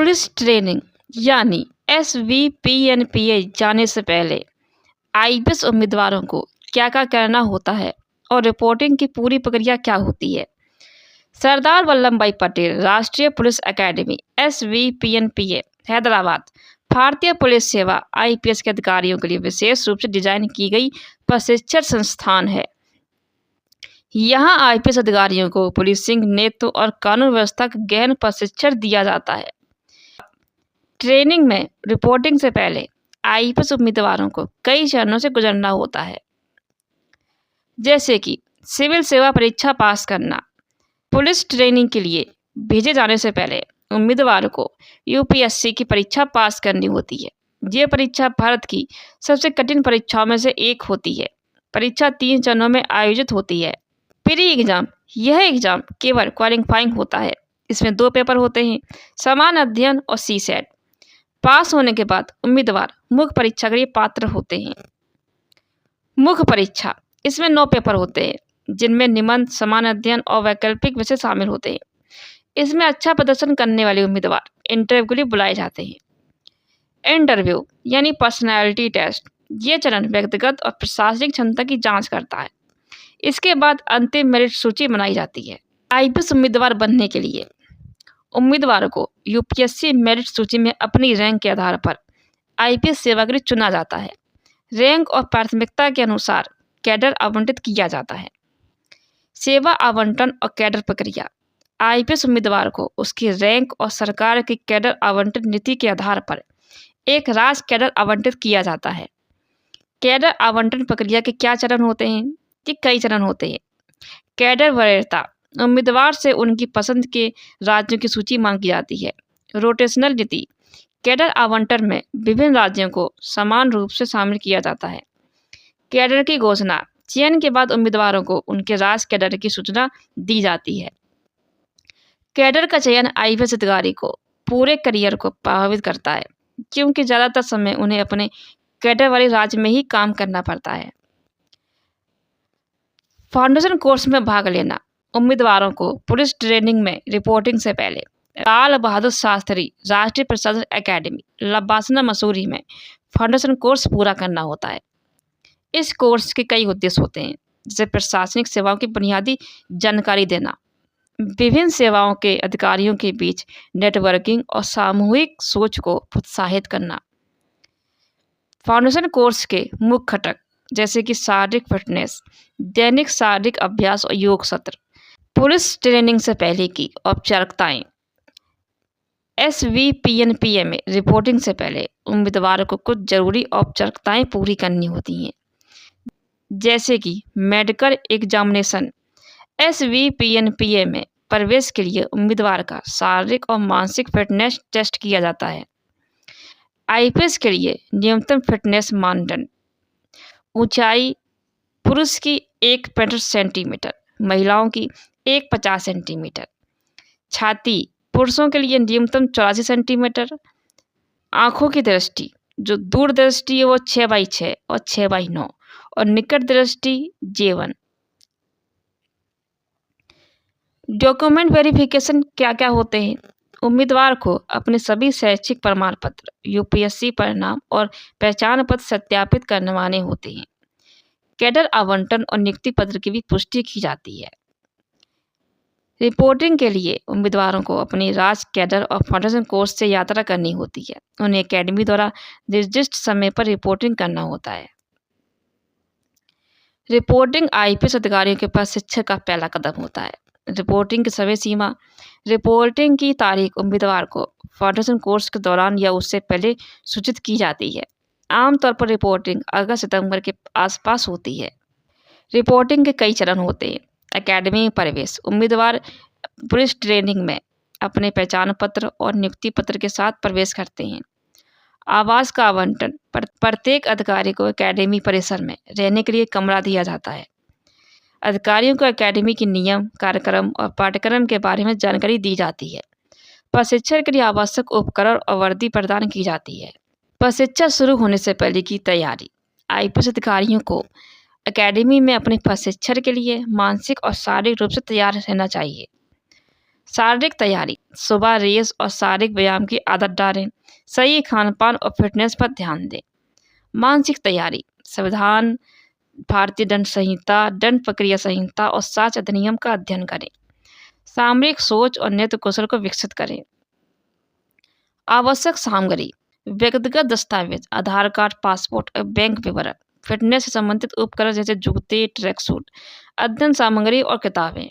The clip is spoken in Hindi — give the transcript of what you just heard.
पुलिस ट्रेनिंग यानी SVPNPA जाने से पहले आईपीएस उम्मीदवारों को क्या क्या करना होता है और रिपोर्टिंग की पूरी प्रक्रिया क्या होती है। सरदार वल्लभ भाई पटेल राष्ट्रीय पुलिस एकेडमी SVPNPA हैदराबाद भारतीय पुलिस सेवा आईपीएस के अधिकारियों के लिए विशेष रूप से डिजाइन की गई प्रशिक्षण संस्थान है। यहाँ आईपीएस अधिकारियों को पुलिसिंग, नेतृत्व और कानून व्यवस्था का गहन प्रशिक्षण दिया जाता है। ट्रेनिंग में रिपोर्टिंग से पहले आईपीएस उम्मीदवारों को कई चरणों से गुजरना होता है, जैसे कि सिविल सेवा परीक्षा पास करना। पुलिस ट्रेनिंग के लिए भेजे जाने से पहले उम्मीदवार को यूपीएससी की परीक्षा पास करनी होती है। ये परीक्षा भारत की सबसे कठिन परीक्षाओं में से एक होती है। परीक्षा 3 चरणों में आयोजित होती है। प्री एग्जाम, यह एग्जाम केवल क्वालिफाइंग होता है। इसमें 2 पेपर होते हैं, समान अध्ययन और सीसेट। पास होने के बाद उम्मीदवार मुख्य परीक्षा के लिए पात्र होते हैं। मुख्य परीक्षा, इसमें 9 पेपर होते हैं, जिनमें निबंध, समान अध्ययन और वैकल्पिक विषय शामिल होते हैं। इसमें अच्छा प्रदर्शन करने वाले उम्मीदवार इंटरव्यू के लिए बुलाए जाते हैं। इंटरव्यू यानी पर्सनैलिटी टेस्ट, ये चरण व्यक्तिगत और प्रशासनिक क्षमता की जांच करता है। इसके बाद अंतिम मेरिट सूची बनाई जाती है। आईपीएस उम्मीदवार बनने के लिए उम्मीदवार को यूपीएससी मेरिट सूची में अपनी रैंक के आधार पर आईपीएस सेवा के लिए चुना जाता है। रैंक और प्राथमिकता के अनुसार कैडर आवंटित किया जाता है। सेवा आवंटन और कैडर प्रक्रिया, आईपीएस उम्मीदवार को उसकी रैंक और सरकार की कैडर आवंटन नीति के आधार पर एक राष्ट्रीय कैडर आवंटित किया जाता है। कैडर आवंटन प्रक्रिया के क्या चरण होते हैं? कि कई चरण होते हैं। कैडर वरीयता, उम्मीदवार से उनकी पसंद के राज्यों की सूची मांगी जाती है। रोटेशनल नीति, कैडर आवंटन में विभिन्न राज्यों को समान रूप से शामिल किया जाता है। कैडर की घोषणा, चयन के बाद उम्मीदवारों को उनके राज्य कैडर की सूचना दी जाती है। कैडर का चयन आईपीएस अधिकारी को पूरे करियर को प्रभावित करता है, क्योंकि ज़्यादातर समय उन्हें अपने कैडर वाले राज्य में ही काम करना पड़ता है। फाउंडेशन कोर्स में भाग लेना, उम्मीदवारों को पुलिस ट्रेनिंग में रिपोर्टिंग से पहले लाल बहादुर शास्त्री राष्ट्रीय प्रशासन एकेडमी लब्बासना मसूरी में फाउंडेशन कोर्स पूरा करना होता है। इस कोर्स के कई उद्देश्य होते हैं, जैसे प्रशासनिक सेवाओं की बुनियादी जानकारी देना, विभिन्न सेवाओं के अधिकारियों के बीच नेटवर्किंग और सामूहिक सोच को प्रोत्साहित करना। फाउंडेशन कोर्स के मुख्य घटक जैसे कि शारीरिक फिटनेस, दैनिक शारीरिक अभ्यास और योग सत्र। पुलिस ट्रेनिंग से पहले की औपचारिकताएं, SVPNPA में रिपोर्टिंग से पहले उम्मीदवार को कुछ जरूरी औपचारिकताएं पूरी करनी होती हैं, जैसे कि मेडिकल एग्जामिनेशन। SVPNPA में प्रवेश के लिए उम्मीदवार का शारीरिक और मानसिक फिटनेस टेस्ट किया जाता है। आईपीएस के लिए न्यूनतम फिटनेस मानदंड, ऊंचाई पुरुष की 1.65 सेंटीमीटर, महिलाओं की 1.50 सेंटीमीटर। छाती पुरुषों के लिए न्यूनतम 84 सेंटीमीटर। आँखों की दृष्टि, जो दूर दृष्टि है वो 6/6 और 6/9 और निकट दृष्टि J1। डॉक्यूमेंट वेरिफिकेशन क्या क्या होते हैं? उम्मीदवार को अपने सभी शैक्षिक प्रमाण पत्र, यूपीएससी परिणाम और पहचान पत्र सत्यापित करवाने होते हैं। कैडर आवंटन और नियुक्ति पत्र की भी पुष्टि की जाती है। रिपोर्टिंग के लिए उम्मीदवारों को अपनी राज्य कैडर और फाउंडेशन कोर्स से यात्रा करनी होती है। उन्हें एकेडमी द्वारा निर्दिष्ट समय पर रिपोर्टिंग करना होता है। रिपोर्टिंग आईपीएस अधिकारियों के पास शिक्षा का पहला कदम होता है। रिपोर्टिंग की समय सीमा, रिपोर्टिंग की तारीख उम्मीदवार को फाउंडेशन कोर्स के दौरान या उससे पहले सूचित की जाती है। आमतौर पर रिपोर्टिंग अगस्त सितंबर के आसपास होती है। रिपोर्टिंग के कई चरण होते हैं। एकेडमी में प्रवेश, उम्मीदवार पुलिस ट्रेनिंग में अपने पहचान पत्र और नियुक्ति पत्र के साथ प्रवेश करते हैं। आवास का आवंटन, प्रत्येक अधिकारी को एकेडमी परिसर में रहने के लिए कमरा दिया जाता है। अधिकारियों को एकेडमी के नियम, कार्यक्रम और पाठ्यक्रम के बारे में जानकारी दी जाती है। प्रशिक्षण के लिए आवश्यक उपकरण और वर्दी प्रदान की जाती है। प्रशिक्षण शुरू होने से पहले की तैयारी, आईपीएस अधिकारियों को एकेडमी में अपने प्रशिक्षण के लिए मानसिक और शारीरिक रूप से तैयार रहना चाहिए। शारीरिक तैयारी, सुबह रेस और शारीरिक व्यायाम की आदत डालें। सही खान-पान और फिटनेस पर ध्यान दें। मानसिक तैयारी, संविधान, भारतीय दंड संहिता, दंड प्रक्रिया संहिता और साक्ष्य अधिनियम का अध्ययन करें। सामरिक सोच और नेतृत्व कौशल को विकसित करें। आवश्यक सामग्री, व्यक्तिगत दस्तावेज, आधार कार्ड, पासपोर्ट और बैंक विवरण। फिटनेस से संबंधित उपकरण जैसे जूते, ट्रैक सूट, अध्ययन सामग्री और किताबें।